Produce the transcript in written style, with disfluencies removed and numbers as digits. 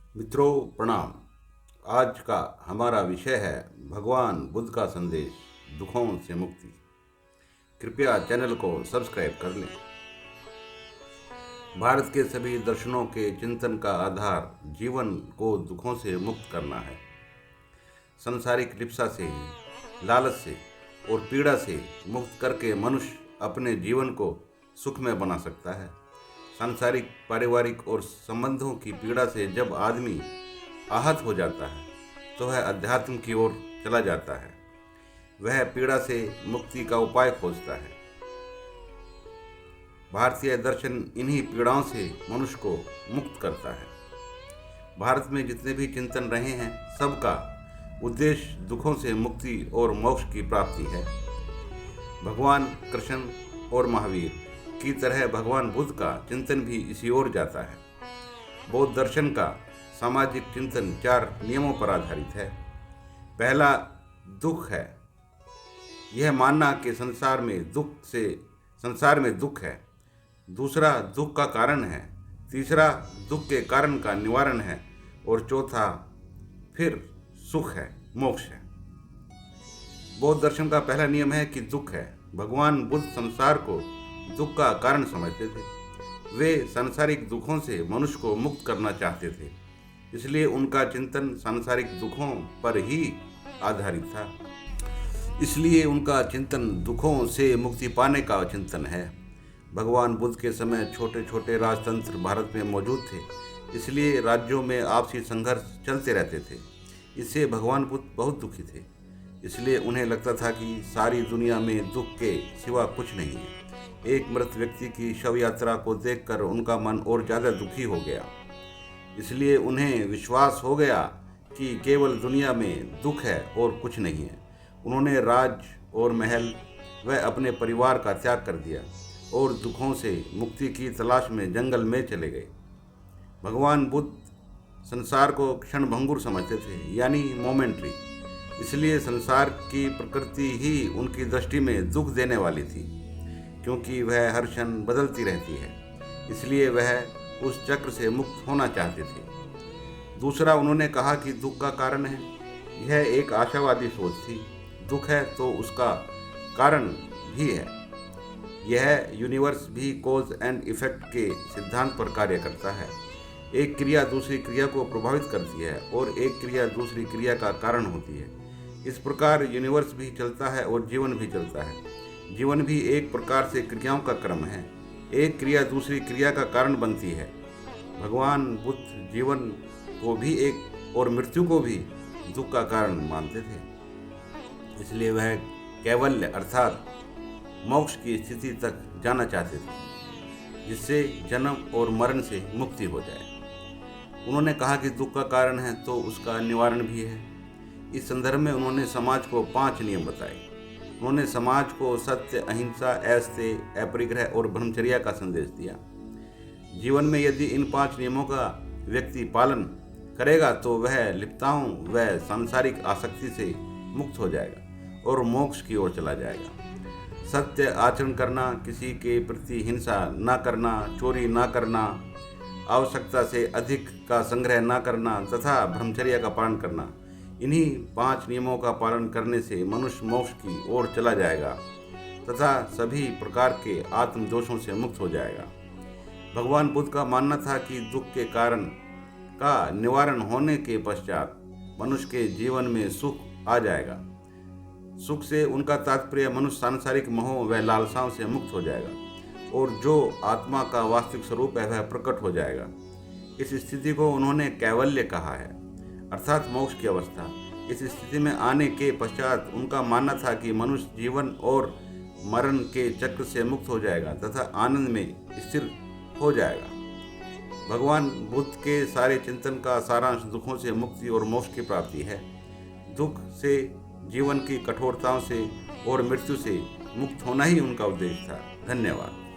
मित्रों प्रणाम। आज का हमारा विषय है भगवान बुद्ध का संदेश दुखों से मुक्ति। कृपया चैनल को सब्सक्राइब कर लें। भारत के सभी दर्शनों के चिंतन का आधार जीवन को दुखों से मुक्त करना है। सांसारिक लिप्सा से, लालच से और पीड़ा से मुक्त करके मनुष्य अपने जीवन को सुखमय बना सकता है। सांसारिक, पारिवारिक और संबंधों की पीड़ा से जब आदमी आहत हो जाता है तो वह अध्यात्म की ओर चला जाता है। वह पीड़ा से मुक्ति का उपाय खोजता है। भारतीय दर्शन इन्हीं पीड़ाओं से मनुष्य को मुक्त करता है। भारत में जितने भी चिंतन रहे हैं, सबका उद्देश्य दुखों से मुक्ति और मोक्ष की प्राप्ति है। भगवान कृष्ण और महावीर की तरह भगवान बुद्ध का चिंतन भी इसी ओर जाता है। बौद्ध दर्शन का सामाजिक चिंतन 4 नियमों पर आधारित है। पहला दुख है, यह मानना कि संसार में दुख है। दूसरा दुख का कारण है। तीसरा दुख के कारण का निवारण है। और चौथा फिर सुख है, मोक्ष है। बौद्ध दर्शन का पहला नियम है कि दुख है। भगवान बुद्ध संसार को दुख का कारण समझते थे। वे सांसारिक दुखों से मनुष्य को मुक्त करना चाहते थे, इसलिए उनका चिंतन सांसारिक दुखों पर ही आधारित था। इसलिए उनका चिंतन दुखों से मुक्ति पाने का चिंतन है। भगवान बुद्ध के समय छोटे छोटे राजतंत्र भारत में मौजूद थे, इसलिए राज्यों में आपसी संघर्ष चलते रहते थे। इससे भगवान बुद्ध बहुत दुखी थे। इसलिए उन्हें लगता था कि सारी दुनिया में दुख के सिवा कुछ नहीं है। एक मृत व्यक्ति की शव यात्रा को देखकर उनका मन और ज़्यादा दुखी हो गया। इसलिए उन्हें विश्वास हो गया कि केवल दुनिया में दुख है और कुछ नहीं है। उन्होंने राज और महल व अपने परिवार का त्याग कर दिया और दुखों से मुक्ति की तलाश में जंगल में चले गए। भगवान बुद्ध संसार को क्षणभंगुर समझते थे, यानी मोमेंट्री। इसलिए संसार की प्रकृति ही उनकी दृष्टि में दुख देने वाली थी, क्योंकि वह हर क्षण बदलती रहती है। इसलिए वह उस चक्र से मुक्त होना चाहते थे। दूसरा, उन्होंने कहा कि दुख का कारण है। यह एक आशावादी सोच थी। दुख है तो उसका कारण भी है। यह यूनिवर्स भी कॉज एंड इफेक्ट के सिद्धांत पर कार्य करता है। एक क्रिया दूसरी क्रिया को प्रभावित करती है और एक क्रिया दूसरी क्रिया का कारण होती है। इस प्रकार यूनिवर्स भी चलता है और जीवन भी चलता है। जीवन भी एक प्रकार से क्रियाओं का क्रम है। एक क्रिया दूसरी क्रिया का कारण बनती है। भगवान बुद्ध जीवन को भी एक और मृत्यु को भी दुख का कारण मानते थे। इसलिए वह कैवल्य अर्थात मोक्ष की स्थिति तक जाना चाहते थे, जिससे जन्म और मरण से मुक्ति हो जाए। उन्होंने कहा कि दुख का कारण है तो उसका निवारण भी है। इस संदर्भ में उन्होंने समाज को 5 नियम बताए। उन्होंने समाज को सत्य, अहिंसा, ऐस्ते, अपरिग्रह और ब्रह्मचर्या का संदेश दिया। जीवन में यदि इन 5 नियमों का व्यक्ति पालन करेगा तो वह लिप्ताओं व सांसारिक आसक्ति से मुक्त हो जाएगा और मोक्ष की ओर चला जाएगा। सत्य आचरण करना, किसी के प्रति हिंसा न करना, चोरी न करना, आवश्यकता से अधिक का संग्रह न करना तथा ब्रह्मचर्या का पालन करना, इन्हीं 5 नियमों का पालन करने से मनुष्य मोक्ष की ओर चला जाएगा तथा सभी प्रकार के आत्म दोषों से मुक्त हो जाएगा। भगवान बुद्ध का मानना था कि दुख के कारण का निवारण होने के पश्चात मनुष्य के जीवन में सुख आ जाएगा। सुख से उनका तात्पर्य मनुष्य सांसारिक मोह व लालसाओं से मुक्त हो जाएगा और जो आत्मा का वास्तविक स्वरूप है वह प्रकट हो जाएगा। इस स्थिति को उन्होंने कैवल्य कहा है, अर्थात मोक्ष की अवस्था। इस स्थिति में आने के पश्चात उनका मानना था कि मनुष्य जीवन और मरण के चक्र से मुक्त हो जाएगा तथा आनंद में स्थिर हो जाएगा। भगवान बुद्ध के सारे चिंतन का सारांश दुखों से मुक्ति और मोक्ष की प्राप्ति है। दुख से, जीवन की कठोरताओं से और मृत्यु से मुक्त होना ही उनका उद्देश्य था। धन्यवाद।